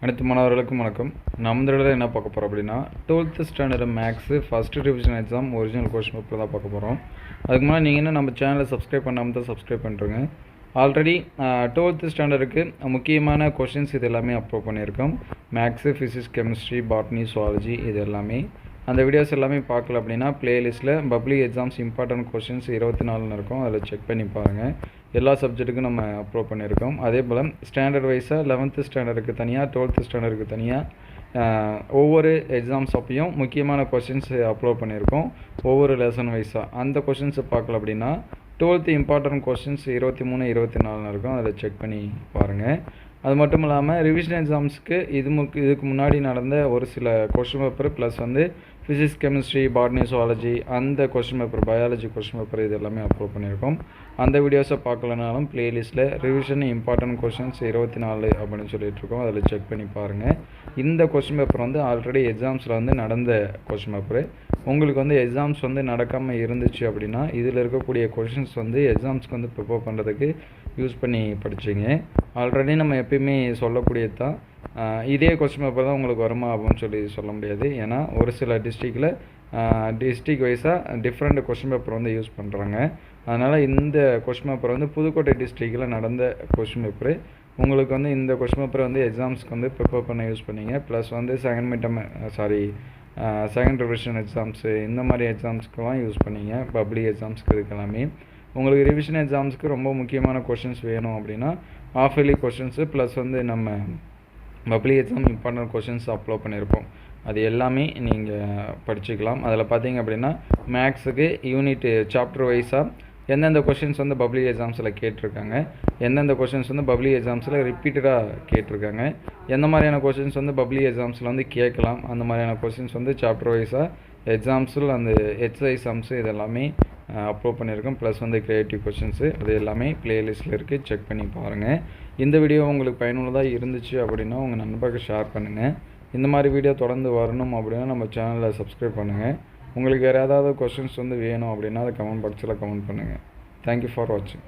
அனைத்து மாணவர்களுக்கும் வணக்கம். நம்ம இதில் என்ன பார்க்க போகிறோம் அப்படின்னா 12th standard maths first revision exam original question paper தான் பார்க்க போகிறோம். அதுக்கு முன்னாடி நீங்கள் இன்னும் நம்ம சேனலை சப்ஸ்கிரைப் பண்ணாமல் தான் சப்ஸ்கிரைப் பண்ணுறோங்க. ஆல்ரெடி 12th ஸ்டாண்டர்டுக்கு முக்கியமான கொஷின்ஸ் இது எல்லாமே அப்லோட் பண்ணியிருக்கோம். Maths, physics, chemistry, botany, zoology இது எல்லாமே. அந்த வீடியோஸ் எல்லாமே பார்க்கல அப்படின்னா ப்ளேலிஸ்ட்டில் பப்ளிக் எக்ஸாம்ஸ் இம்பார்ட்டன்ட் கொஷின்ஸ் 24 இருக்கும், அதில் செக் பண்ணி பாருங்கள். எல்லா சப்ஜெக்ட்டுக்கும் நம்ம அப்லோட் பண்ணியிருக்கோம். அதே போல் ஸ்டாண்டர்ட் வைஸாக 11th ஸ்டாண்டர்டுக்கு தனியாக, 12th ஸ்டாண்டர்டுக்கு தனியாக ஒவ்வொரு எக்ஸாம்ஸ் அப்பையும் முக்கியமான கொஷின்ஸ் அப்லோட் பண்ணியிருக்கோம். ஒவ்வொரு லெசன் வைஸாக அந்த கொஷின்ஸை பார்க்கல அப்படின்னா 12th இம்பார்ட்டன்ட் கொஷின்ஸ் 23, 24 இருக்கும், அதில் செக் பண்ணி பாருங்கள். அது மட்டும் இல்லாமல் ரிவிஷன் எக்ஸாம்ஸ்க்கு இதுக்கு முன்னாடி நடந்த ஒரு சில question paper plus physics, chemistry, botany, zoology அந்த question paper, biology question paper இது எல்லாமே அப்லோட் பண்ணியிருக்கோம். அந்த வீடியோஸை பார்க்கலனாலும் ப்ளேலிஸ்ட்டில் ரிவிஷன் இம்பார்ட்டன்ட் கொஷின்ஸ் 24 அப்படின்னு சொல்லிட்டுருக்கோம், அதில் செக் பண்ணி பாருங்கள். இந்த கொஷின் பேப்பர் ஆல்ரெடி எக்ஸாம்ஸில் நடந்த கொஷின் பேப்பரு. உங்களுக்கு எக்ஸாம்ஸ் நடக்காமல் இருந்துச்சு அப்படின்னா இதில் இருக்கக்கூடிய கொஷின்ஸ் எக்ஸாம்ஸ்க்கு ப்ரிப்பேர் பண்ணுறதுக்கு யூஸ் பண்ணி படிச்சிங்க. ஆல்ரெடி நம்ம எப்பயுமே சொல்லக்கூடியது தான், இதே கொஸ்டின் பேப்பர் தான் உங்களுக்கு வருமா அப்படின்னு சொல்ல முடியாது. ஏன்னா ஒரு சில டிஸ்ட்ரிக் வைஸாக டிஃப்ரெண்ட் கொஸ்டின் பேப்பர் யூஸ் பண்ணுறாங்க. அதனால் இந்த கொஸ்டின் பேப்பர் புதுக்கோட்டை டிஸ்ட்ரிக்டில் நடந்த கொஸ்டின் பேப்பரு. உங்களுக்கு இந்த கொஸ்டின் பேப்பர் எக்ஸாம்ஸ்க்கு ப்ரிப்பேர் பண்ண யூஸ் பண்ணிங்க. ப்ளஸ் செகண்ட் ரிவிஷன் எக்ஸாம்ஸு இந்த மாதிரி எக்ஸாம்ஸ்க்கெலாம் யூஸ் பண்ணிங்க. பப்ளிக் எக்ஸாம்ஸ்க்கு இதுக்கெல்லாமே உங்களுக்கு ரிவிஷன் எக்ஸாம்ஸ்க்கு ரொம்ப முக்கியமான கொஷின்ஸ் வேணும் அப்படின்னா ஆஃப் இயர்லி கொஷின்ஸு ப்ளஸ் நம்ம public exam important questions upload பண்ணியிருப்போம். அது எல்லாமே நீங்கள் படிச்சுக்கலாம். அதில் பார்த்தீங்க அப்படின்னா மேக்ஸுக்கு யூனிட் சாப்டர் வைஸாக எந்தெந்த கொஷின்ஸ் பப்ளிக் எக்ஸாம்ஸில் கேட்டிருக்காங்க, எந்தெந்த கொஷின்ஸ் பப்ளிக் எக்ஸாம்ஸில் ரிப்பீட்டடாக கேட்டிருக்காங்க, எந்த மாதிரியான கொஷின்ஸ் பப்ளிக் எக்ஸாம்ஸில் கேட்கலாம், அந்த மாதிரியான கொஷின்ஸ் சாப்டர் வைஸாக எக்ஸாம்ஸில் அந்த எக்ஸசைஸ் சம்ஸு இதெல்லாமே அப்லோட் பண்ணியிருக்கோம். ப்ளஸ் க்ரியேட்டிவ் கொஷின்ஸு அது எல்லாமே ப்ளேலிஸ்ட்டில் இருக்குது, செக் பண்ணி பாருங்கள். இந்த வீடியோ உங்களுக்கு பயனுள்ளதாக இருந்துச்சு அப்படின்னா உங்கள் நண்பருக்கு ஷேர் பண்ணுங்கள். இந்த மாதிரி வீடியோ தொடர்ந்து வரணும் அப்படின்னா நம்ம சேனலை சப்ஸ்கிரைப் பண்ணுங்கள். உங்களுக்கு வேறு ஏதாவது கொஷின்ஸ் வேணும் அப்படின்னா அதை கமெண்ட் பாக்ஸில் கமெண்ட் பண்ணுங்கள். தேங்க்யூ ஃபார் வாட்சிங்.